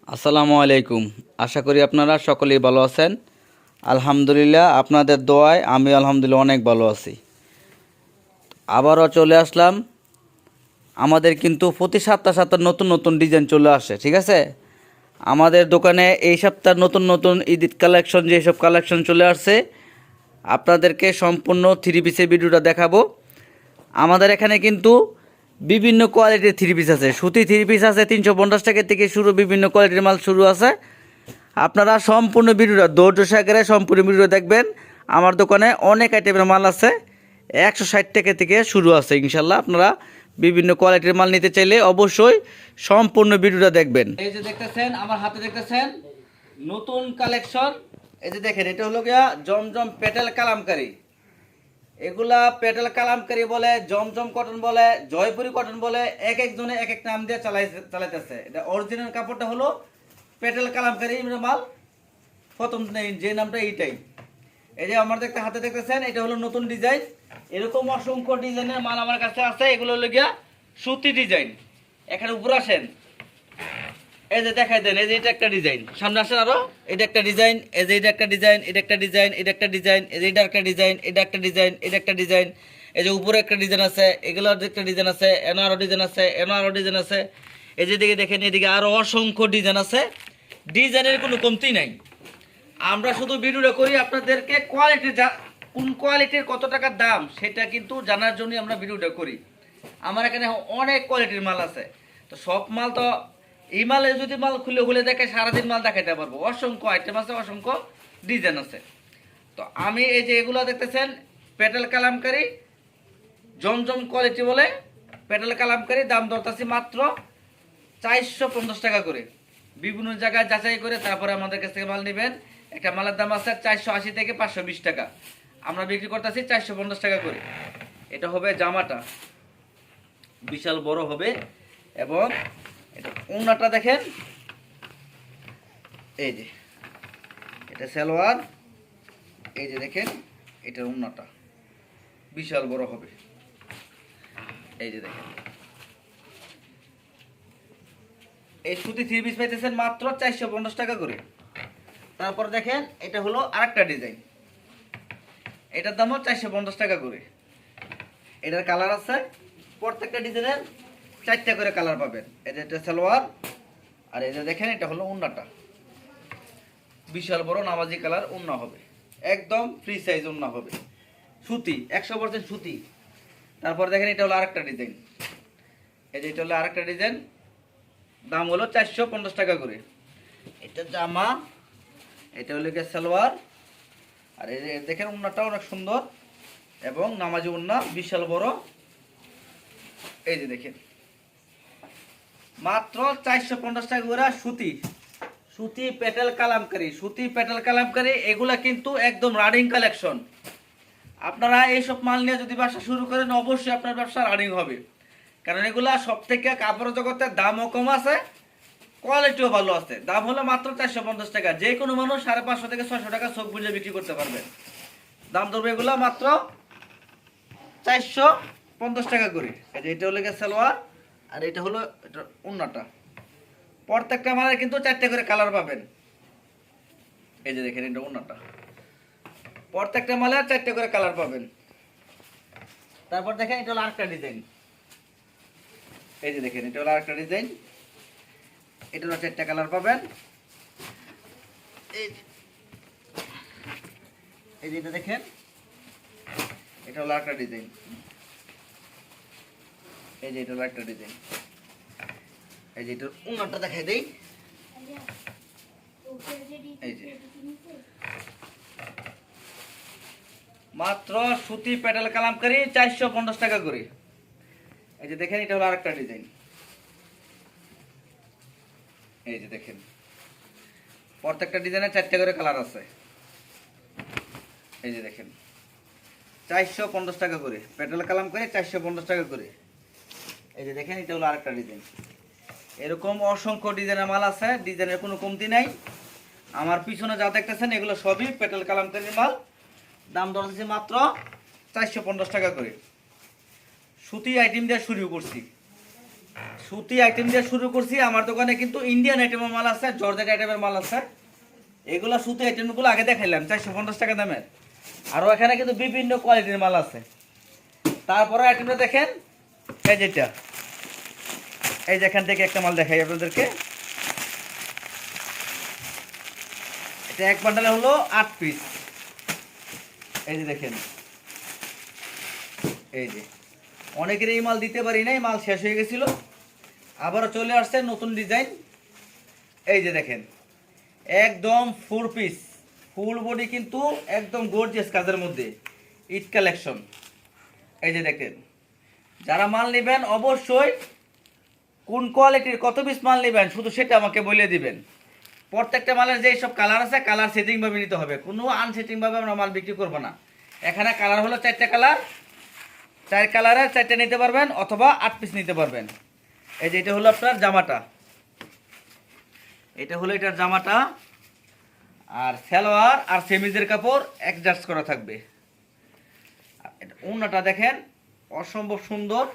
আসসালামু আলাইকুম। আশা করি আপনারা সকলেই ভালো আছেন। আলহামদুলিল্লাহ, আপনাদের দোয়ায় আমি আলহামদুলিল্লাহ অনেক ভালো আছি। আবারও চলে আসলাম। আমাদের কিন্তু প্রতি সপ্তাহ সপ্তাহ নতুন নতুন ডিজাইন চলে আসে, ঠিক আছে? আমাদের দোকানে এই সপ্তাহ নতুন নতুন ঈদ কালেকশন, যেসব কালেকশন চলে আসছে আপনাদেরকে সম্পূর্ণ থ্রি পিসের ভিডিওটা দেখাবো। আমাদের এখানে কিন্তু বিভিন্ন কোয়ালিটির থ্রি পিস আছে। সুতি থ্রি পিস আছে 350 টাকা থেকে শুরু, বিভিন্ন কোয়ালিটির মাল শুরু আছে। আপনারা সম্পূর্ণ ভিডিওটা ধৈর্য সহকারে সম্পূর্ণ ভিডিও দেখবেন। আমার দোকানে অনেক আইটেমের মাল আছে, 160 টাকা থেকে শুরু আছে। ইনশাল্লাহ আপনারা বিভিন্ন কোয়ালিটির মাল নিতে চাইলে অবশ্যই সম্পূর্ণ ভিডিওটা দেখবেন। এই যে দেখতেছেন আমার হাতে দেখতেছেন নতুন কালেকশন। এই যে দেখেন, এটা হলো গিয়া জমজম পেটেল কালামকারী। এগুলা পেটেল কালামকারী বলে, জমজম কটন বলে, জয়পুরি কটন বলে, এক একজনে এক এক নাম দিয়ে চালাইতেছে। এটা অরিজিনাল কাপড়টা হলো পেটেল কালামকারী মাল, প্রথম যে নামটা এইটাই। এই যে আমার হাতে দেখতেছেন, এটা হলো নতুন ডিজাইন। এরকম অসংখ্য ডিজাইনের মাল আমার কাছে আছে। এগুলো হলো গিয়া সুতি ডিজাইন। এখানে উপরে আসেন, এই যে দেখাই দেন। এই যে এটা একটা ডিজাইন, সামনে আসেন আরো। এটা একটা ডিজাইন, এই যে এটা একটা ডিজাইন, এটা একটা ডিজাইন, এটা একটা ডিজাইন, এই যে এটা একটা ডিজাইন, এটা একটা ডিজাইন, এটা একটা ডিজাইন। এই যে উপরে একটা ডিজাইন আছে, এগুলো একটা ডিজাইন আছে, এনো আরো ডিজাইন আছে, এনো আরো ডিজাইন আছে। এই যে দিকে দেখেন, এদিকে আরো অসংখ্য ডিজাইন আছে। ডিজাইনের কোনো কমতি নাই। আমরা শুধু ভিডিওটা করি আপনাদেরকে কোন কোয়ালিটির কত টাকার দাম সেটা কিন্তু জানার জন্য আমরা ভিডিওটা করি। আমার এখানে অনেক কোয়ালিটির মাল আছে। তো সব মাল তো এই মালে যদি মাল খুলে খুলে দেখে সারাদিন মাল দেখাইতে পারবো। অসংখ্য আইটেম আছে, অসংখ্য ডিজাইন আছে। তো আমি এই যে এগুলো দেখতেছেন পেটেল কালামকারী, জমজম কোয়ালিটি বলে পেটেল কালামকারী। দাম ধরতেছি মাত্র 450 টাকা করে। বিভিন্ন জায়গায় যাচাই করে তারপরে আমাদের কাছ থেকে মাল নেবেন। একটা মালের দাম আছে 480 থেকে 520 টাকা, আমরা বিক্রি করতেছি 450 টাকা করে। এটা হবে জামাটা, বিশাল বড় হবে। এবং এটা ওড়নাটা দেখেন, এই যে এটা সালোয়ার। এই যে দেখেন এটার ওড়নাটা বিশাল বড় হবে। এই যে দেখেন, এই সুতি থ্রি পিস পাইতেছেন মাত্র 450 টাকা করে। তারপর দেখেন এটা হলো আরেকটা ডিজাইন, এটার দামও 450 টাকা করে। এটার কালার আছে, প্রত্যেকটা ডিজাইনের 4টা করে কালার পাবেন। এটা সালোয়ার, আর এই যে দেখেন এটা হলো ওড়নাটা, বিশাল বড় নামাজি কালার ওড়না হবে, একদম ফ্রি সাইজ ওড়না হবে, সুতি 100% সুতি। তারপর দেখেন এটা হলো আরেকটা ডিজাইন। এই যে এটা হলো আরেকটা ডিজাইন, দাম হলো 450 টাকা করে। এটা জামা, এটা হলো গিয়ে সালোয়ার। আর এই যে দেখেন ওড়নাটা অনেক সুন্দর এবং নামাজি ওড়না, বিশাল বড়। এই যে দেখেন মাত্র 450 টাকা করে। সুতি সুতি পেটেল কালামকারী, সুতি পেটেল কালামকারী, এগুলা কিন্তু একদম রানিং কালেকশন। আপনারা এইসব মাল নিয়ে যদি ব্যবসা শুরু করেন অবশ্যই আপনার ব্যবসা রানিং হবে। কারণ এগুলা সব থেকে কাপড় জগতে দামও কম আছে, কোয়ালিটিও ভালো আছে। দাম হলো মাত্র 450 টাকা। যে কোনো মানুষ 550 থেকে 600 টাকা চোখ বুঝে বিক্রি করতে পারবেন। দাম ধরবে এগুলা মাত্র 450 টাকা করে। এই যে এটা হলো গিয়ে সালোয়ার, আর এটা হলো এটা ওড়নাটা। প্রত্যেকটা মালের কিন্তু 4টে করে কালার পাবেন। এই যে দেখেন এটা ওড়নাটা, প্রত্যেকটা মালের 4টে করে কালার পাবেন। তারপর দেখেন এটা হলো আরেকটা ডিজাইন। এই যে দেখেন এটা হলো আরেকটা ডিজাইন, এটা হলো 4টে কালার পাবেন। এই যে এটা দেখেন এটা হলো আরেকটা ডিজাইন। এই যে এটা হলো একটা ডিজাইন। এই যে এটা ওড়নাটা দেখাই দেই। এই যে মাত্র সুতি পেটেল কালামকারী 450 টাকা করে। এই যে দেখেন এটা হলো আরেকটা ডিজাইন। এই যে দেখেন প্রত্যেকটা ডিজাইনের 4টে করে কালার আছে। এই যে দেখেন 450 টাকা করে পেটেল কালামকারী, 450 টাকা করে। এই যে দেখেন এটা হলো আরেকটা ডিজাইন। এরকম অসংখ্য ডিজাইনের মাল আছে, ডিজাইনের কোনো কমতি নাই। আমার পিছনে যা দেখতেছেন এগুলো সবই পেটেল কালামকারীর মাল। দাম ধরতেছি মাত্র 450 টাকা করে। সুতি আইটেম দিয়ে শুরু করছি। সুতি আইটেম দিয়ে শুরু করছি। আমার দোকানে কিন্তু ইন্ডিয়ান আইটেমের মাল আছে, জর্জেট আইটেমের মাল আছে। এগুলো সুতি আইটেমগুলো আগে দেখাইলাম 450 টাকা দামের। আরও এখানে কিন্তু বিভিন্ন কোয়ালিটির মাল আছে। তারপরে আইটেমটা দেখেন, এই যেটা, এই যে এখান থেকে একটা মাল দেখাই আপনাদেরকে। এটা এক বান্ডালে হলো 8 পিস। এই যে দেখেন, এই যে অনেকের এই মাল দিতে পারি নাই, মাল শেষ হয়ে গেছিল, আবারও চলে আসছে নতুন ডিজাইন। এই যে দেখেন, একদম 4 পিস ফুল বডি, কিন্তু একদম গর্জিয়াস কাজের মধ্যে ঈদ কালেকশন। এই যে দেখেন, যারা মাল নেবেন অবশ্যই কোন কোয়ালিটির কত পিস মাল নেবেন শুধু সেটা আমাকে বলে দিবেন। প্রত্যেকটা মালের যে সব কালার আছে, কালার সেটিংভাবে নিতে হবে, কোনো আনসেটিংভাবে আমরা মাল বিক্রি করবো না। এখানে কালার হলো 4টা কালার, 4 কালারের 4টা নিতে পারবেন, অথবা 8 পিস নিতে পারবেন। এই যে এটা হলো আপনার জামাটা, এটা হলো এটার জামাটা, আর সালোয়ার আর সেমিজের কাপড় অ্যাডজাস্ট করা থাকবে। ওড়নাটা দেখেন অসম্ভব সুন্দর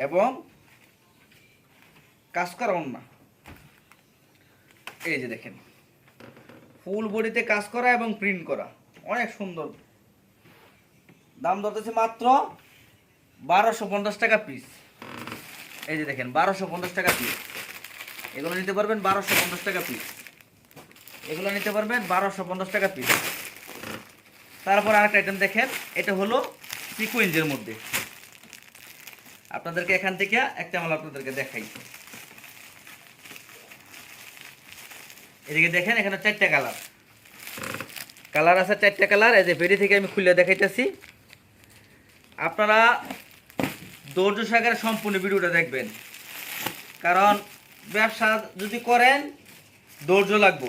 এবং কাজ করা ওড়না। এই যে দেখেন, ফুল বডিতে কাজ করা এবং প্রিন্ট করা, অনেক সুন্দর। দাম ধরতেছে মাত্র 1250 টাকা পিস। এই যে দেখেন 1250 টাকা পিস। এগুলো নিতে পারবেন 1250 টাকা পিস, এগুলো নিতে পারবেন 1250 টাকা পিস। তারপর আরেকটা আইটেম দেখেন, এটা হলো সিকোয়েন্সের মধ্যে। আপনাদেরকে এখান থেকে একটা মাল আপনাদেরকে দেখাই। এদিকে দেখেন, এখানে 4টা কালার, কালার আছে 4টা কালার। এই যে বেরি থেকে আমি খুলে দেখাইতেছি, আপনারা ধৈর্য সহকারে সম্পূর্ণ ভিডিওটা দেখবেন, কারণ ব্যবসা যদি করেন ধৈর্য লাগবে,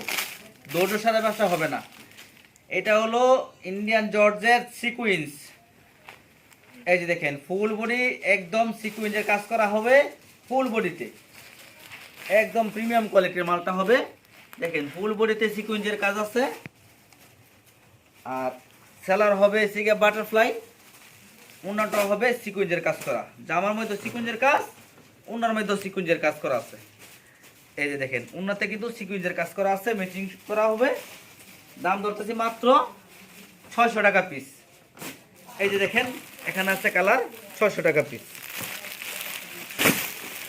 ধৈর্য ছাড়া ব্যবসা হবে না। এটা হলো ইন্ডিয়ান জর্জেট সিকুয়েন্স। এই যে দেখেন, ফুল বডি একদম সিকুয়েন্সের কাজ করা হবে, ফুল বডিতে একদম প্রিমিয়াম কোয়ালিটির মালটা হবে। দেখেন ফুল বডিতে সিকুয়েন্সের কাজ আছে, আর সেলার হবে সিগে বাটারফ্লাই, ওনাটাও হবে সিকুয়েন্সের কাজ করা। জামার মধ্যে সিকুয়েন্সের কাজ, ওনার মধ্যে সিকুয়েন্সের কাজ করা আছে। এই যে দেখেন, ওনাতে কিন্তু সিকুয়েন্সের কাজ করা আছে, ম্যাচিং করা হবে। দাম ধরতেছি মাত্র 600 টাকা পিস। এই যে দেখেন, এখানে আছে কালার, 600 টাকা পিস।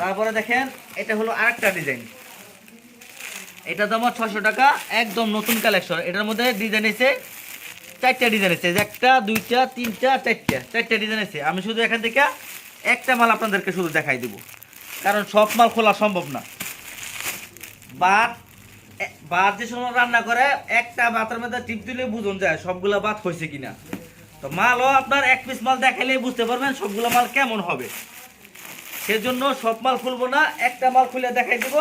তারপরে দেখেন, এটা হলো আরেকটা ডিজাইন, এটা দাম 600 টাকা, একদম নতুন কালেকশন। এটার মধ্যে ডিজাইন এসে 4টা ডিজাইন আছে, 1টা 2টা 3টা 4টা ডিজাইন আছে। আমি শুধু এখান থেকে একটা মাল আপনাদেরকে শুধু দেখাই দিব, কারণ সব মাল খোলা সম্ভব না। ভাত যে সময় রান্না করে একটা ভাতের মধ্যে টিপ দিলে বুঝুন যায় সবগুলো ভাত হয়েছে কিনা। তো মালও আপনার 1 পিস মাল দেখাইলেই বুঝতে পারবেন সবগুলো মাল কেমন হবে। সেজন্য সব মাল খুলবো না, একটা মাল খুলে দেখাই দিব,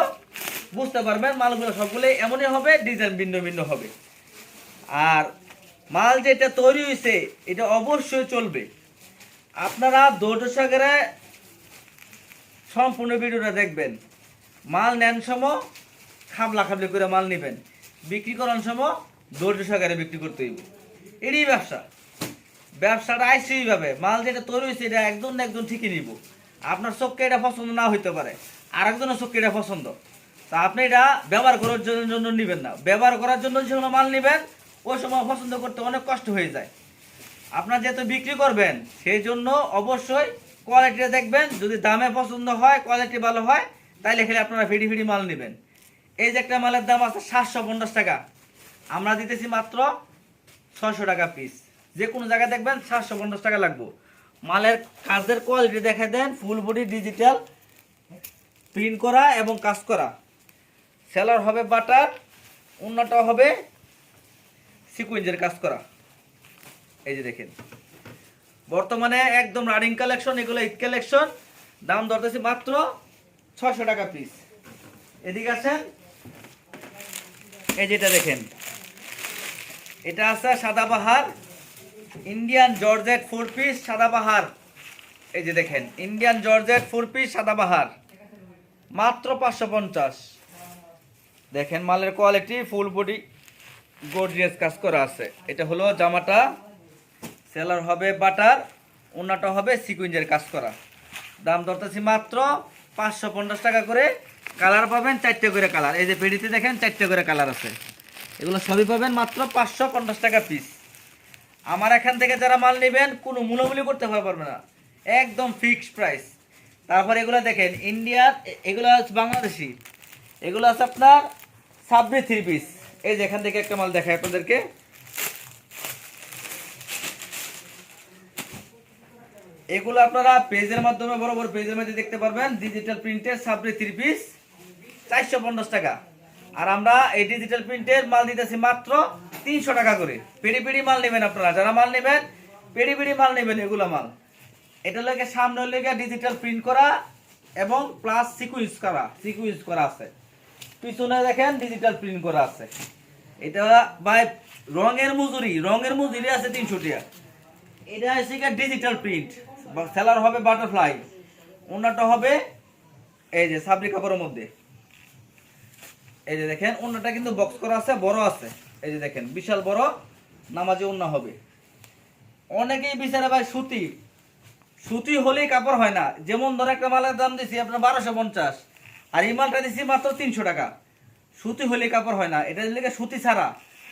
বুঝতে পারবেন মালগুলো সবগুলো এমনই হবে, ডিজাইন ভিন্ন ভিন্ন হবে। আর মাল যেটা তৈরি হয়েছে এটা অবশ্যই চলবে। আপনারা ধৈর্য সহকারে সম্পূর্ণ ভিডিওটা দেখবেন। মাল নেন সময় খাবলা খাবলি করে মাল নেবেন, বিক্রি করার সময় ধৈর্য সহকারে বিক্রি করতে হইব। এটাই ব্যবসা, ব্যবসাটা আইসি এইভাবে। মাল যেটা তৈরি হয়েছে এটা একজন না একজন ঠিকই নিব। আপনার চোখকে এটা পছন্দ না হইতে পারে, আর একজনের চোখকে এটা পছন্দ, তা আপনি এটা ব্যবহার করার জন্য নেবেন না। ব্যবহার করার জন্য যে মাল নেবেন ওই সময় পছন্দ করতে অনেক কষ্ট হয়ে যায়। আপনার যেহেতু বিক্রি করবেন সেই জন্য অবশ্যই কোয়ালিটিটা দেখবেন। যদি দামে পছন্দ হয়, কোয়ালিটি ভালো হয়, তাইলে খেলে আপনারা ফিডি ফিডি মাল নেবেন। এই যে একটা মালের দাম আছে 750 টাকা, আমরা দিতেছি মাত্র 600 টাকা পিস। যে কোনো জায়গায় দেখবেন 750 টাকা লাগবে। মালের কাজের কোয়ালিটি দেখে দেন, ফুল বডি ডিজিটাল প্রিন্ট করা এবং কাজ করা। সেলার হবে বাটার, ওন্নাটাও হবে সিকুয়েন্সের কাজ করা। এই যে দেখেন, বর্তমানে একদম রানিং কালেকশন, এগুলো ঈদ কালেকশন। দাম ধরতেছি মাত্র 600 টাকা পিস। এদিকে আছেন, এই যেটা দেখেন, এটা আছে Sadabahar Indian georgette 4 piece Sadabahar. এই যে দেখেন, ইন্ডিয়ান জর্জেট 4 পিস সাদাবাহার মাত্র 550। দেখেন মালের কোয়ালিটি, ফুল বডি গর্জিয়াস কাজ করা আছে। এটা হলো জামাটা, সেলার হবে বাটার, ওনাটা হবে সিকুয়েন্সের কাজ করা। দাম ধরতেছি মাত্র 550 টাকা করে। কালার পাবেন 4টে করে কালার। এই যে পেডিতে দেখেন 4টে করে কালার আছে। এগুলো সবই পাবেন মাত্র 550 টাকা পিস। আমার এখান থেকে যারা মাল নেবেন কোনো মূল্যমূল্য করতে পারবে না, একদম ফিক্সড প্রাইস। তারপর এগুলো দেখেন ইন্ডিয়ার, এগুলো আছে বাংলাদেশি, এগুলো আছে আপনার সাবরি 3 পিস। এই যে এখান থেকে একটা মাল দেখায় আপনাদেরকে। এগুলো আপনারা পেজের মাধ্যমে, বড় বড় পেজের মধ্যে দেখতে পারবেন। ডিজিটাল প্রিন্টের সাবরি 3 পিস 450 টাকা। আর আমরা এই ডিজিটাল প্রিন্টের মাল দিতেছি মাত্র 300 টাকা করে। পেডি পেডি মাল নেবেন আপনারা, যারা মাল নেবেন পেডি পেডি মাল নেবেন। এগুলো মাল, এটা লাগে সামনে লেগে ডিজিটাল প্রিন্ট করা এবং প্লাস সিকুয়েন্স করা আছে। পিছনে দেখেন ডিজিটাল প্রিন্ট করা আছে। এটা ভাই রঙের মজুরি আছে 300 টাকা। এটা হচ্ছে ডিজিটাল প্রিন্ট। সেলার হবে বাটারফ্লাই, ওনাটা হবে এই যে সাবরি কাপড়ের মধ্যে। এই যে দেখেন ওনাটা কিন্তু বক্স করা আছে, বড় আছে। এই যে দেখেন বিশাল বড় নামাজি ওন্না হবে। অনেকেই বিচারে ভাই সুতি হলেই কাপড় হয় না। যেমন ধর একটা মালের দাম দিছি আপনার 1250, আর এই মালটা দিছি মাত্র 300 টাকা। সুতি হলেই কাপড় হয় না, এটা লেগে সুতি ছাড়া।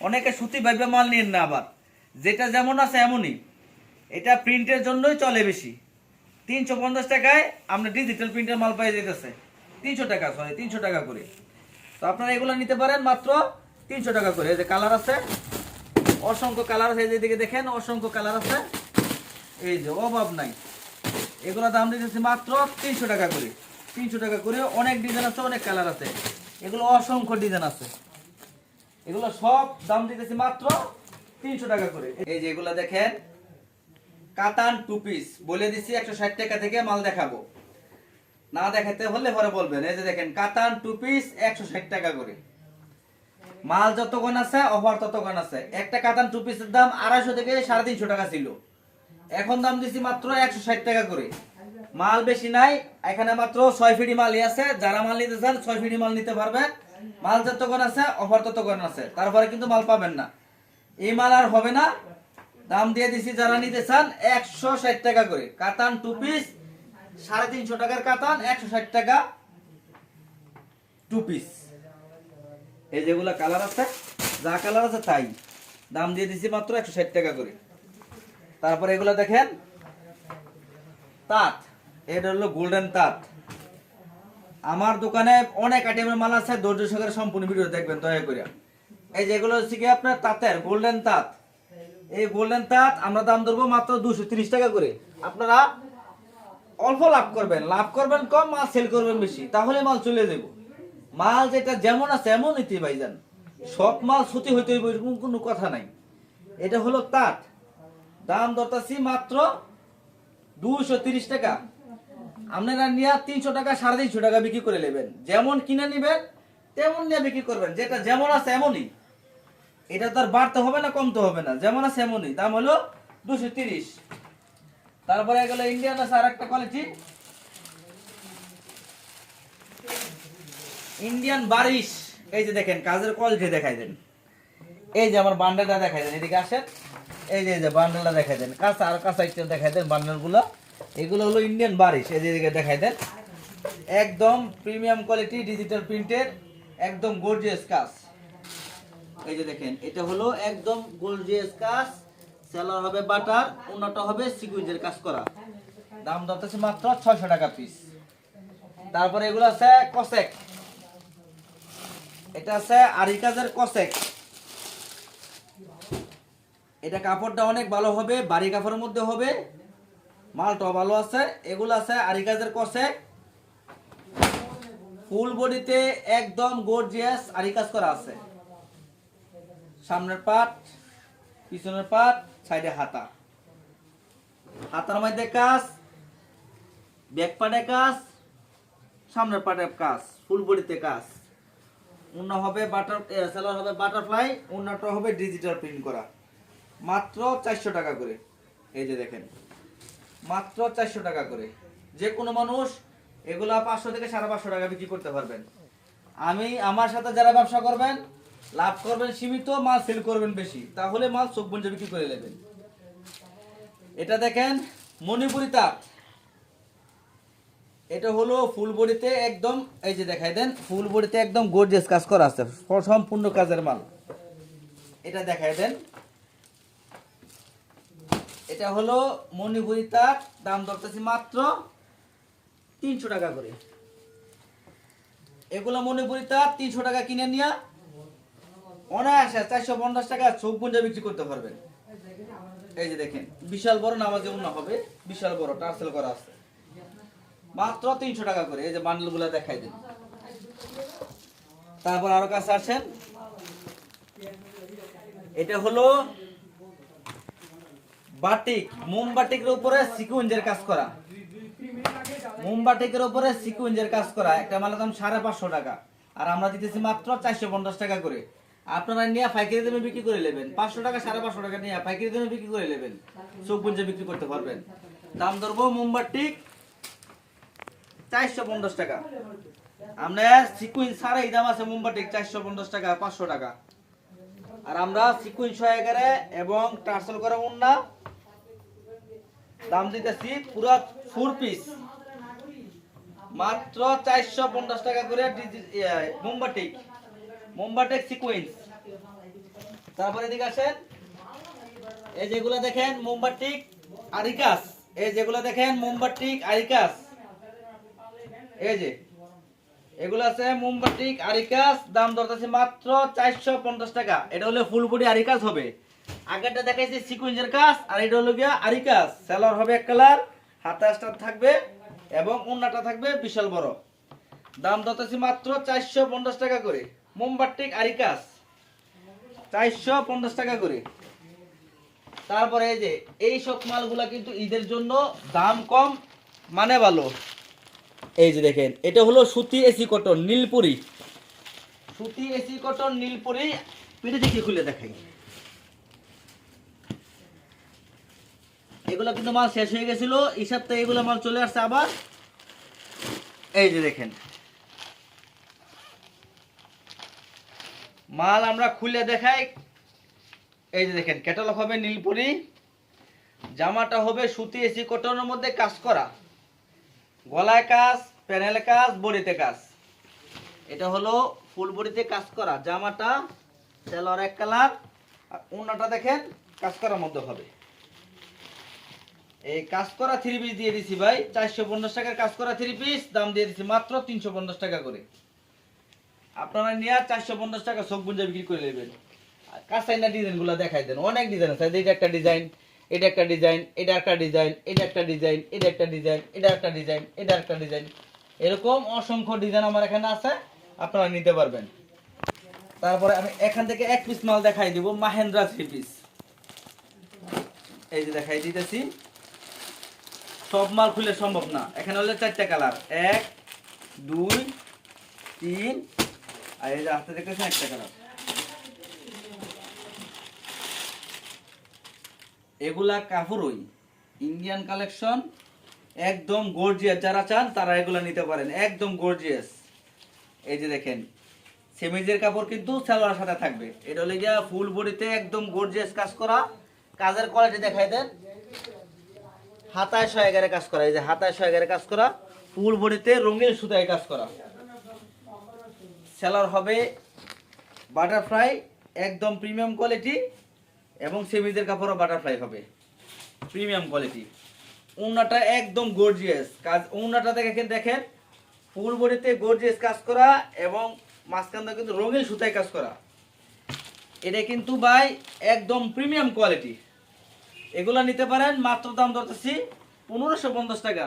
অনেকে সুতি ভাইবে মাল নিন না, আবার যেটা যেমন আছে এমনই। এটা প্রিন্টের জন্যই চলে বেশি। 350 টাকায় আমরা ডিজিটাল প্রিন্টের মাল পাই যেতেছে 300 টাকা, 300 টাকা করে। তো আপনারা এগুলো নিতে পারেন মাত্র 300 টাকা করে। এই যে কালার আছে, অসংখ্য কালার আছে। যেদিকে দেখেন অসংখ্য কালার আছে, এই যে অভাব নাই। এগুলো দাম দিতেছি মাত্র 300 টাকা করে। 300 টাকা করে। অনেক ডিজাইন আছে, অনেক কালার আছে, এগুলো অসংখ্য ডিজাইন আছে। এগুলো সব দাম দিতেছি মাত্র 300 টাকা করে। এই যে এগুলো দেখেন কাতান 2 পিস, বলে দিছি 160 টাকা থেকে মাল দেখাবো, না দেখাতে হলে পরে বলবেন। এই যে দেখেন কাতান 2 পিস 160 টাকা করে। মাল যতক্ষণ আছে অফার ততক্ষণ আছে। একটা কাতান 2 পিসের দাম 250 থেকে 350 টাকা ছিল, এখন দাম দিছি মাত্র 160 টাকা করে। মাল বেশি নাই, এখানে মাত্র 6 ফিডি মালই আছে। যারা মাল নিতে চান 6 ফিডি মাল নিতে পারবেন। মাল যতক্ষণ আছে অফার ততক্ষণ আছে, তারপরে কিন্তু মাল পাবেন না। এই মাল আর হবে না। দাম দিয়ে দিছি যারা নিতে চান 160 টাকা করে। কাতান 2 পিস 350 টাকার কাতান, 160 টাকা 2 পিস। এই যেগুলা কালার আছে, যা কালার আছে তাই দাম দিয়ে দিছি মাত্র 160 টাকা করে। তারপরে এগুলা দেখেন তাঁত, এটা হলো গোল্ডেন তাঁত। আমার দোকানে অনেক আইটেমের মাল আছে, ধৈর্য সহকারে সম্পূর্ণ ভিডিও দেখবেন দয়া করে। এই যেগুলো হচ্ছে কি আপনার তাঁতের গোল্ডেন তাঁত। এই গোল্ডেন তাঁত আমরা দাম ধরবো মাত্র 230 টাকা করে। আপনারা অল্প লাভ করবেন কম, মাল সেল করবেন বেশি, তাহলে মাল চলে যাব। মাল যেটা যেমন আছে এমন নিতে ভাইজান। সব মাল সুতি হইতে হইব এরকম কোনো কথা নাই। এটা হলো তাঁত, দাম ধরতেছি মাত্র 230 টাকা। আপনারা নিয়ে 300 টাকা 350 টাকা বিক্রি করে নেবেন। যেমন কিনে নেবেন তেমন নিয়ে বিক্রি করবেন, যেটা যেমন আছে এমনই। এটা তো আর বাড়তে হবে না কমতে হবে না, যেমন আছে এমনই। দাম হলো 230। তারপরে এগুলো ইন্ডিয়ান আছে আর একটা কোয়ালিটি, ইন্ডিয়ান বারিশ। এই যে দেখেন কাজের কোয়ালিটি দেখাই দেন। এই যে আমার বান্ডেলটা দেখাই দেন, এদিকে আসেন। এই যে বান্ডেলটা দেখাই দেন, কাঁচা আর কাঁচা একটু দেখাই দেন বান্ডেলগুলো। এগুলো হলো ইন্ডিয়ান বারিশ। এই যে এদিকে দেখাই দেন, একদম প্রিমিয়াম কোয়ালিটি ডিজিটাল প্রিন্টের, একদম গর্জিয়াস কাজ। এই যে দেখেন এটা হলো একদম গর্জিয়াস কাজ। সেলার হবে বাটার, ওনাটা হবে সিকুয়েন্সের কাজ করা। দাম ধরতেছে মাত্র 600 টাকা পিস। তারপরে এগুলো আছে কসেক, এটা আছে আরি কাজের কসেক। এটা কাপড়টা অনেক ভালো হবে, বাড়ি কাপড়ের মধ্যে হবে, মালটাও ভালো আছে। এগুলো আছে আরি কাজের কসেক, ফুল বডিতে একদম গর্জিয়াস আরি কাজ করা আছে। সামনের পাট, পিছনের পাট, সাইডে হাতা, হাতার মধ্যে কাজ, ব্যাক পাটে কাজ, সামনের পাটে কাজ, ফুল বডিতে কাজ। ওন্না হবে সেলার হবে বাটারফ্লাই, ওন্নাটা হবে ডিজিটাল প্রিন্ট করা। মাত্র 400 টাকা করে। এই যে দেখেন মাত্র 400 টাকা করে। যে কোনো মানুষ এগুলা 500 থেকে 550 টাকা বিক্রি করতে পারবেন। আমার সাথে যারা ব্যবসা করবেন লাভ করবেন সীমিত, মাল সেল করবেন বেশি, তাহলে মাল চোখ বন্ধ বিক্রি করে নেবেন। এটা দেখেন মণিপুরি তাঁত, এটা হলো ফুল বডিতে একদম, এই যে দেখাই দেন, ফুল বডিতে একদম গর্জিয়াস কাজ করা আছে, সম্পূর্ণ কাজের মাল। এটা দেখাই দেন, এটা হলো মণিপুরি তাঁত, দাম ধরতেছি মাত্র 300 টাকা করে। এগুলো মণিপুরি তাঁত 300 টাকা কিনে নিয়ে অনায়াসে 450 টাকা চোখ বুঝে বিক্রি করতে পারবেন। এই যে দেখেন, বিশাল বড় নামাজে উন্না হবে, বিশাল বড় টার্সেল করা আছে, মাত্র 300 টাকা করে। এই যে বান্ডেল গুলা দেখাই দেন। তারপর আরো কাছে আসেন, এটা হলো বাটিক, মোমবাটিকের উপরে সিকুয়েন্সের কাজ করা, মোমবাটিকের উপরে সিকুয়েন্সের কাজ করা। একটা মালের দাম 550 টাকা, আর আমরা দিতেছি মাত্র 450 টাকা করে। আপনারা নিয়ে পাইকারি দামে বিক্রি করে নেবেন, 500 টাকা 550 টাকা নিয়ে পাইকারি দামে বিক্রি করে নেবেন, চোখ বুঝে বিক্রি করতে পারবেন। দাম ধরবো মোমবাটিক 450 টাকা। আমরা সিকুয়েন্স ছাড়া এই দাম আছে মোমবাটিক 450 টাকা, 500 টাকা। আর আমরা সিকুয়েন্স সহকারে এবং টার্সেল করা ওন্না দাম দিতেছি পুরো 4 পিস মাত্র 450 টাকা করে। মোমবাটিক, মোমবাটিক সিকুয়েন্স। তারপরে এদিকে আসেন, এই যেগুলো দেখেন মোমবাটিক আরিকাস, এই যেগুলো দেখেন মোমবাটিক আরিকাস, এই যে এগুলো আছে মোমবাটিক আরিকাস, দাম ধরতেছে মাত্র 450 টাকা। এটা হলো ফুল বডি আরিকাস হবে। আগেরটা দেখাইছি সিকুয়েন্সের কাজ, আর এটা হলো গিয়া আরিকাস। সেলর হবে এক কালার, হাতা স্টার থাকবে এবং ওন্নাটা থাকবে বিশাল বড়। দাম ধরতেছি মাত্র 450 টাকা করে। মোমবাটিক আরিকাস 450 টাকা করে। তারপরে এই যে এই সব মালগুলা কিন্তু ঈদের জন্য দাম কম, মানে ভালো। এই যে দেখেন, এটা হলো সুতি এসি কটন নীলপুরি, সুতি এসি কটন নীলপুরি। পেটে দেখি খুলে দেখাই, এগুলো কিন্তু মাল শেষ হয়ে গেছিল, এই সপ্তাহে এগুলো মাল চলে আসছে আবার। এই যে দেখেন, মাল আমরা খুলে দেখাই। এই যে দেখেন, ক্যাটালগ হবে নীলপুরি, জামাটা হবে সুতি এসি কটনের মধ্যে কাজ করা, গলায় কাজ, প্যানেলে কাজ, বডিতে কাজ। এটা হলো ফুল বডিতে কাজ করা জামাটা, সেলোয়ার এক কালার, আর ওন্নাটা দেখেন কাজ করার মধ্যে হবে। এই কাজ করা 3 পিস দিয়ে দিছি ভাই, 450 টাকার কাজ করা 3 পিস, দাম দিয়ে দিছি মাত্র 350 টাকা করে। আপনারা নিয়ে 450 টাকা চোখ বুঝে বিক্রি করে নেবেন। কাঁচাইনা ডিজাইনগুলো দেখাই দেন, অনেক ডিজাইন আছে। এটা একটা ডিজাইন, এটা একটা ডিজাইন, এটা একটা ডিজাইন, এটা একটা ডিজাইন, এটা একটা ডিজাইন, এটা একটা ডিজাইন, এটা একটা ডিজাইন, এরকম অসংখ্য ডিজাইন আমার এখানে আছে, আপনারা নিতে পারবেন। তারপরে আমি এখান থেকে এক পিস মাল দেখাই দিব, মাহেন্দ্রা 3 পিস। এই যে দেখাই দিতেছি, সব মাল খুলে সম্ভব না। এখানে হলো 4টা কালার, 1 2 3, আর এই যে হাতে দেখতেছেন একটা কালার। এগুলা কাপড়ই ইন্ডিয়ান কালেকশন, একদম গর্জিয়াস। যারা চান তারা এগুলা নিতে পারেন, একদম গর্জিয়াস। এই যে দেখেন, সেমিজের কাপড় কিন্তু সালোয়ারের সাথে থাকবে। এটা হলো গিয়া ফুল বডিতে একদম গর্জিয়াস কাজ করা। কাজের কোয়ালিটি দেখাই দেন, হাতায় 111 কাজ করা, এই যে হাতায় 111 কাজ করা, ফুল বডিতে রঙিন সুতায় কাজ করা। সেলার হবে বাটারফ্লাই, একদম প্রিমিয়াম কোয়ালিটি, এবং সেমিজের কাপড়ও বাটারফ্লাই হবে, প্রিমিয়াম কোয়ালিটি। ওন্নাটা একদম গর্জিয়াস কাজ, ওন্নাটা দেখেন ফুল বডিতে গর্জিয়াস কাজ করা, এবং মাঝখানটা কিন্তু রঙিন সুতায় কাজ করা। এটা কিন্তু ভাই একদম প্রিমিয়াম কোয়ালিটি। এগুলা নিতে পারেন, মাত্র দাম ধরতেছি 1550 টাকা।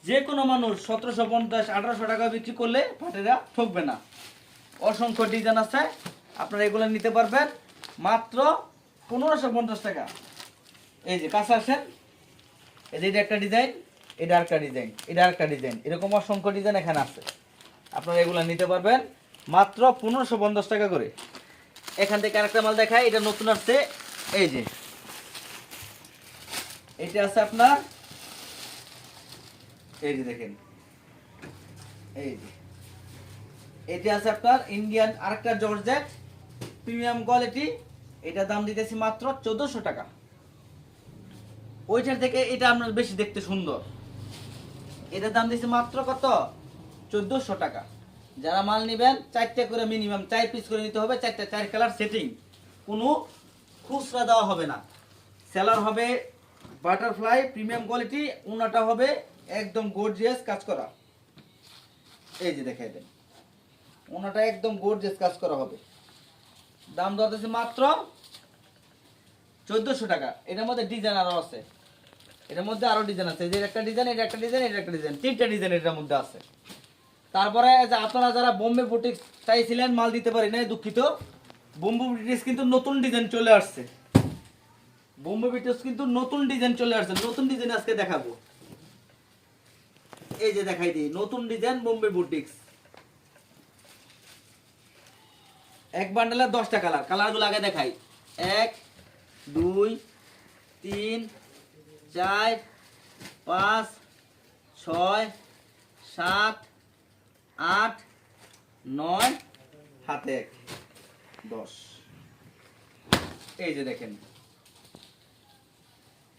যে কোনো মানুষ 1750 1800 টাকা বিক্রি করলে ফাটেরা ঠকবে না। অসংখ্য ডিজাইন আছে, আপনারা এগুলো নিতে পারবেন মাত্র 1550 টাকা। এই যে কাছে আসেন, এই যে এটা একটা ডিজাইন, এটা আরেকটা ডিজাইন, এটা আরেকটা ডিজাইন, এরকম অসংখ্য ডিজাইন এখানে আছে। আপনারা এগুলো নিতে পারবেন মাত্র 1550 টাকা করে। এখান থেকে আরেকটা মাল দেখাই, এটা নতুন আসছে। এই যে এটা আছে আপনার, এই যে দেখেন, এই যে এটা আছে আপনার ইন্ডিয়ান আরেকটা জর্জেট প্রিমিয়াম কোয়ালিটি। এটা দাম দিতেছি মাত্র 1400 টাকা। ওইটার থেকে এটা আপনার বেশি দেখতে সুন্দর। এটার দাম দিয়েছি মাত্র কত 1400 টাকা। যারা মাল নেবেন 4টা করে মিনিমাম 4 পিস করে নিতে হবে, 4টা 4 কালার সেটিং, কোনো খুচরা দেওয়া হবে না। সেলার হবে বাটারফ্লাই প্রিমিয়াম কোয়ালিটি, ওনাটা হবে একদম গর্জিয়াস কাজ করা। এই যে দেখাই দেন, ওনাটা একদম গর্জিয়াস কাজ করা হবে। দাম দর আছে মাত্র 1400 টাকা। এটার মধ্যে ডিজাইন আরো আছে, এটার মধ্যে আরো ডিজাইন আছে। এই যে একটা ডিজাইন, এটা একটা ডিজাইন, এটা একটা ডিজাইন, 3টা ডিজাইন এটার মধ্যে আছে। তারপরে যে আপনারা যারা বোম্বে বুটিক্স চাইছিলেন মাল দিতে পারি না, দুঃখিত। বোম্বে বুটিক্স কিন্তু নতুন ডিজাইন চলে আসছে। বোম্বে বুটিক্স কিন্তু নতুন ডিজাইন চলে আসছে, নতুন ডিজাইন আজকে দেখাবো। এই যে দেখাই দিই নতুন ডিজাইন বোম্বে বুটিক্স। এক বান্ডেলে 10টা কালার, কালারগুলো আগে দেখাই। 1 2 3 4 5 6 7 8 9, হাতে 1 10। এই যে দেখেন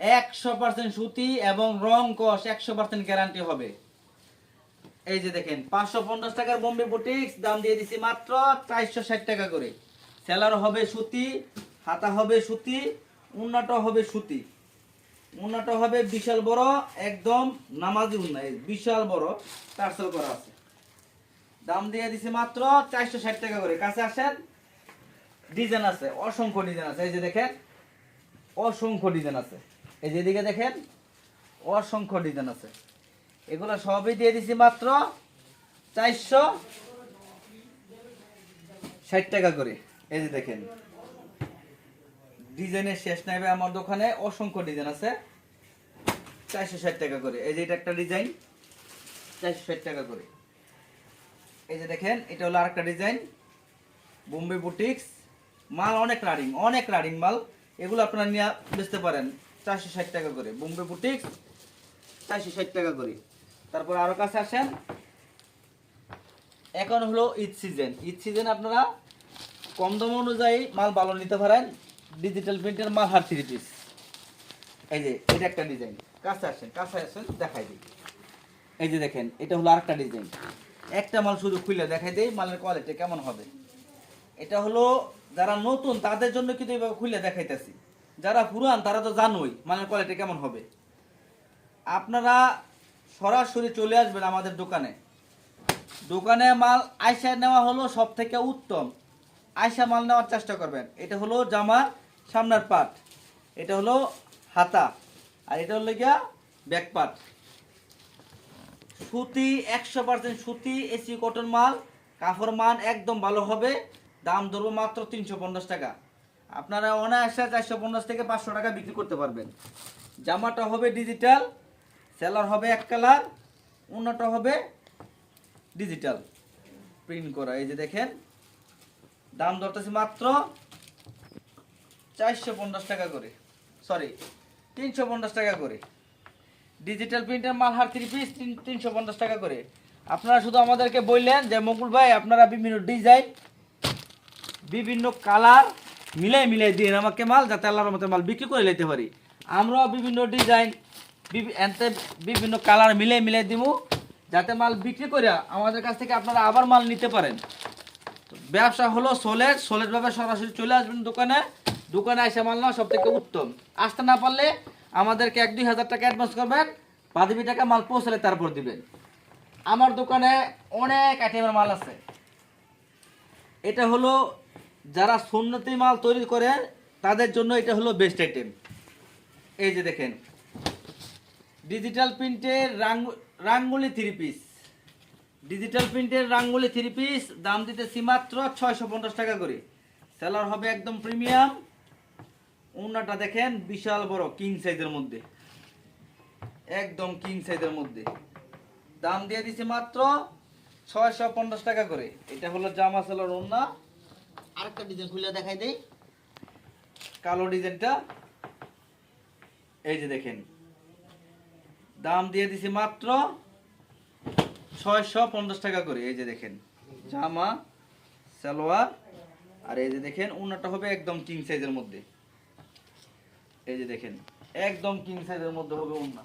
100% সুতি এবং রং কস 100% গ্যারান্টি হবে। এই যে দেখেন 550 টাকার বোম্বে বুটিক্স, দাম দিয়ে দিছি মাত্র 460 টাকা করে। সেলার হবে সুতি, হাতা হবে সুতি, উন্নাটা হবে সুতি। উন্নাটা হবে বিশাল বড়, একদম নামাজি উন্না, বিশাল বড় টার্সেল করা আছে। দাম দিয়ে দিছি মাত্র 460 টাকা করে। কাছে আসেন, ডিজাইন আছে, অসংখ্য ডিজাইন আছে। এই যে দেখেন অসংখ্য ডিজাইন আছে। এই যে এদিকে দেখেন অসংখ্য ডিজাইন আছে। এগুলো সবই দিয়ে দিছি মাত্র 460 টাকা করে। এই যে দেখেন ডিজাইনের শেষ নাই ভাই, আমার দোকানে অসংখ্য ডিজাইন আছে। 460 টাকা করে। এই যে এটা একটা ডিজাইন, 460 টাকা করে। এই যে দেখেন এটা হলো আরেকটা ডিজাইন বোম্বে বুটিক্স। মাল অনেক রানিং মাল, এগুলো আপনারা নিয়ে বেচতে পারেন 460 টাকা করে। বোম্বে বুটিক্স 460 টাকা করে। তারপর আরো কাছে আসেন, এখন হলো ঈদ সিজন, আপনারা কম দাম অনুযায়ী মাল ভালো নিতে পারেন। ডিজিটাল প্রিন্টের মাল হার 3 পিস। এই যে এটা একটা ডিজাইন, কাছে আসেন দেখাই দিই। এই যে দেখেন এটা হলো আরেকটা ডিজাইন। একটা মাল শুধু খুলে দেখাই দেই মালের কোয়ালিটি কেমন হবে। এটা হলো যারা নতুন তাদের জন্য কিন্তু এইভাবে খুলে দেখাইতেছি, যারা পুরান তারা তো জানোই মালের কোয়ালিটি কেমন হবে। আপনারা সরাসরি চলে আসবেন আমাদের দোকানে মাল আয়সা নেওয়া হলো সব থেকে উত্তম। আয়সা মাল নেওয়ার চেষ্টা করবেন। এটা হলো জামার সামনের পার্ট, এটা হলো হাতা, আর এটা হলো গিয়া ব্যাক পার্ট। সুতি 100% সুতি, এসি কটন মাল, কাপড় মান একদম ভালো হবে। দাম ধরবো মাত্র 350 টাকা। আপনারা অনায়াসে 450 থেকে 500 টাকা বিক্রি করতে পারবেন। জামাটা হবে ডিজিটাল, সেলার হবে এক কালার, ওন্নাটা হবে ডিজিটাল প্রিন্ট করা। এই যে দেখেন দাম ধরতেছে মাত্র 450 টাকা করে, সরি 350 টাকা করে। ডিজিটাল প্রিন্টের মাল হার 3 পিস 350 টাকা করে। আপনারা শুধু আমাদেরকে বললেন যে মকুল ভাই আপনারা বিভিন্ন ডিজাইন বিভিন্ন কালার মিলাই দিন আমাকে মাল, যাতে আল্লাহর মতো মাল বিক্রি করে নিতে পারি। আমরাও বিভিন্ন ডিজাইন বিভিন্ন কালার মিলাই দিব, যাতে মাল বিক্রি করে আমাদের কাছ থেকে আপনারা আবার মাল নিতে পারেন। ব্যবসা হলো ভাবে সরাসরি চলে আসবেন দোকানে এসে মাল নেওয়া সব থেকে উত্তম। আসতে না পারলে আমাদেরকে 1-2 হাজার টাকা অ্যাডভান্স করবেন, বাকি টাকা মাল পৌঁছালে তারপর দিবেন। আমার দোকানে অনেক আইটেমের মাল আছে। এটা হলো যারা সুন্নতি মাল তৈরি করে তাদের জন্য এটা হলো বেস্ট আইটেম। এই যে দেখেন ডিজিটাল প্রিন্টের রাঙ্গুলি 3 পিস, ডিজিটাল প্রিন্টের রাঙ্গুলি 3 পিস, দাম দিতেছি মাত্র 650 টাকা করে। সেলার হবে একদম প্রিমিয়াম, ওন্নাটা দেখেন বিশাল বড় কিং সাইজের মধ্যে, একদম কিং সাইজের মধ্যে। দাম দিয়ে দিছি মাত্র 650 টাকা করে। এটা হলো জামা সেলার ওন্না। আরেকটা ডিজাইন খুলে দেখাই দেই, কালো ডিজাইনটা। এই যে দেখেন দাম দিয়ে দিছি মাত্র 650 টাকা করে। এই যে দেখেন জামা সালোয়ার, আর এই যে দেখেন ওন্নাটা হবে একদম কিং সাইজের মধ্যে। এই যে দেখেন একদম কিং সাইজের মধ্যে হবে ওন্না,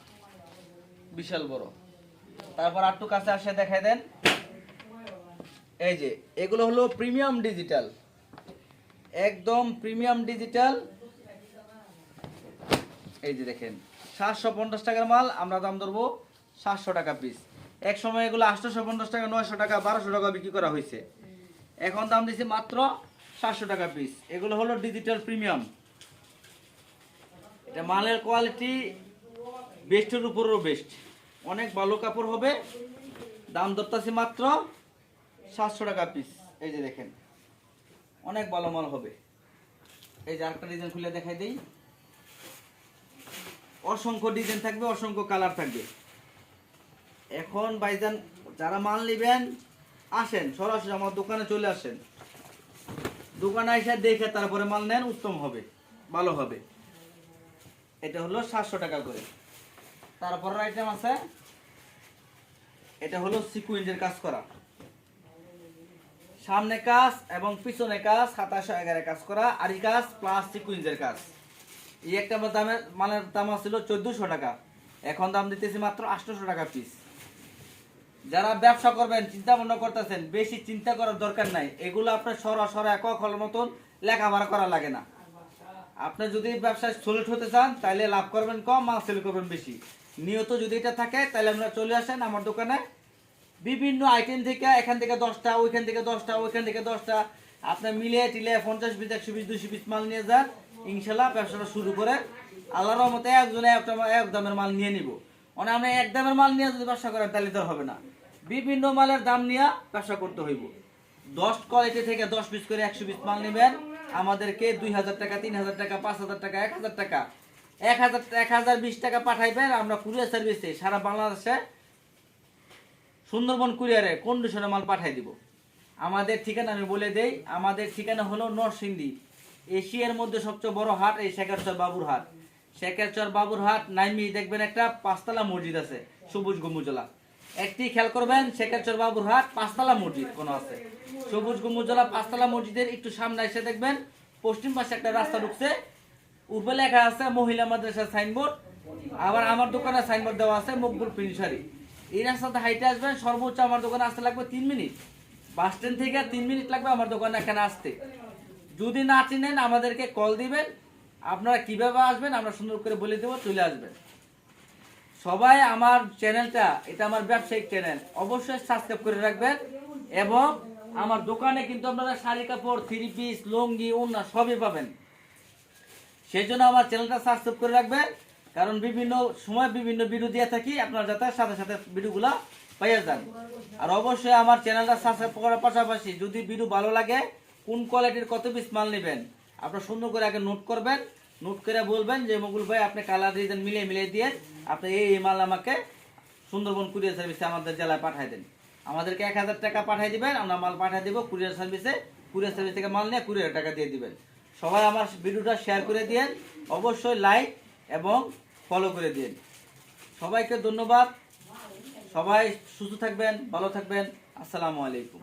বিশাল বড়। তারপর আরটু কাছে আসে দেখাই দেন। এই যে এগুলো হলো প্রিমিয়াম ডিজিটাল, একদম প্রিমিয়াম ডিজিটাল। এই যে দেখেন 750 টাকার মাল আমরা দাম ধরবো 700 টাকা পিস। এক সময় এগুলো 850 টাকা, 900 টাকা, 1200 টাকা বিক্রি করা হয়েছে। এখন দাম দিচ্ছি মাত্র 700 টাকা পিস। এগুলো হলো ডিজিটাল প্রিমিয়াম। এটা মালের কোয়ালিটি বেস্টের উপরও বেস্ট, অনেক ভালো কাপড় হবে। দাম ধরতেছি মাত্র 700 টাকা পিস। এই যে দেখেন অনেক ভালো মাল হবে। এই যে আরেকটা ডিজাইন খুলে দেখাই দিই। অসংখ্য ডিজাইন থাকবে, অসংখ্য কালার থাকবে। এখন ভাইজান যারা মাল নেবেন আসেন, সরাসরি আমার দোকানে চলে আসেন। দোকানে এসে দেখে তারপরে মাল নেন, উত্তম হবে, ভালো হবে। এটা হলো 700 টাকা করে। তারপরের আইটেম আছে, এটা হলো সিকুয়েন্সের কাজ করা, সামনে কাজ এবং পিছনে কাজ, 2711 কাজ করা, আরি কাজ প্লাস সিকুয়েন্সের কাজ। এই একটা দামের মালের দাম ছিল 1400 টাকা, এখন দাম দিতেছি মাত্র 800 টাকা পিস। যারা ব্যবসা করবেন চিন্তা ভাবনা করতেছেন, বেশি চিন্তা করার দরকার নাই। এগুলো আপনার সরাসরি একক হলের মতন লেখাপড়া করা লাগে না। আপনি যদি ব্যবসায় সলিড হতে চান তাহলে লাভ করবেন কম, মাল সেল করবেন বেশি। নিয়ত যদি এটা থাকে তাহলে আমরা চলে আসেন আমার দোকানে। বিভিন্ন আইটেম থেকে, এখান থেকে 10টা, ওইখান থেকে 10টা, ওইখান থেকে 10টা, আপনার মিলিয়ে টিলে 50 পিস, 120 200 পিস মাল নিয়ে যান। ইনশাল্লাহ ব্যবসাটা শুরু করে আল্লাহর রহমতে একজনে এক দামের মাল নিয়ে নিব। মানে আপনি এক দামের মাল নিয়ে যদি ব্যবসা করেন তাহলে তো হবে না, বিভিন্ন মালের দাম নিয়ে ব্যবসা করতে হইব। 10 কোয়ালিটি থেকে 10 পিস করে 100 পিস মাল নেবেন, আমাদেরকে 2000 টাকা, 3000 টাকা, 5000 টাকা, 1000 টাকা, 1020 টাকা পাঠাইবেন। আমরা কুরিয়ার সার্ভিসে সারা বাংলাদেশে সুন্দরবন কুরিয়ারে কন্ডিশনে মাল পাঠাই দিব। আমাদের ঠিকানা আমি বলে দেই, আমাদের ঠিকানা হলো নরসিংদী। এশিয়ার মধ্যে সবচেয়ে বড় হাট এই শেখেরচর বাবুর হাট। শেখেরচর বাবুর হাট নাইমি দেখবেন একটা 5তলা মসজিদ আছে, সবুজ গম্বুজলা। একটি খেয়াল করবেন, শেখেরচর বাবুর হাট 5তলা মসজিদ কোন আছে, সবুজ গম্বুজলা 5তলা মসজিদের একটু সামনে এসে দেখবেন পশ্চিম পাশে একটা রাস্তা ঢুকছে, উপরে লেখা আছে মহিলা মাদ্রাসা সাইনবোর্ড। আবার আমার দোকানে সাইনবোর্ড দেওয়া আছে মকবুল ফিনিশারি। এই রাস্তাতে হাইটে আসবেন, সর্বোচ্চ আমার দোকানে আসতে লাগবে 3 মিনিট। বাস স্ট্যান্ড থেকে 3 মিনিট লাগবে আমার দোকানে এখানে আসতে। যদি না চিনেন আমাদেরকে কল দিবেন, আপনারা কিভাবে আসবেন আমরা সুন্দর করে বলে দেবো, চলে আসবেন। সবাই আমার চ্যানেলটা, এটা আমার ব্যবসায়িক চ্যানেল, অবশ্যই সাবস্ক্রাইব করে রাখবেন। এবং আমার দোকানে কিন্তু আপনারা শাড়ি কাপড়, 3 পিস, লুঙ্গি, ওড়না সবই পাবেন। সেই জন্য আমার চ্যানেলটা সাবস্ক্রাইব করে রাখবেন, কারণ বিভিন্ন সময় বিভিন্ন ভিডিও দিয়ে থাকি, আপনারা যাতে সাথে সাথে ভিডিওগুলো পাইয়া যান। আর অবশ্যই আমার চ্যানেলটা সাবস্ক্রাইব করার পাশাপাশি যদি ভিডিও ভালো লাগে, কোন কোয়ালিটির কত পিস মাল নেবেন আপনারা সুন্দর করে আগে নোট করবেন। নোট করে বলবেন যে মকুল ভাই আপনি কালার ডিজাইন মিলিয়ে দিয়ে আপনি এই মাল আমাকে সুন্দরবন কুরিয়ার সার্ভিসে আমাদের জেলায় পাঠিয়ে দেন। আমাদেরকে 1000 টাকা পাঠিয়ে দিবেন, আমরা মাল পাঠিয়ে দেবো কুরিয়ার সার্ভিসে। কুরিয়ার সার্ভিস থেকে মাল নিয়ে কুরিয়ার টাকা দিয়ে দিবেন। সবাই আমার ভিডিওটা শেয়ার করে দিন, অবশ্যই লাইক এবং ফলো করে দিন। সবাইকে ধন্যবাদ। সবাই সুস্থ থাকবেন, ভালো থাকবেন। আসসালামু আলাইকুম।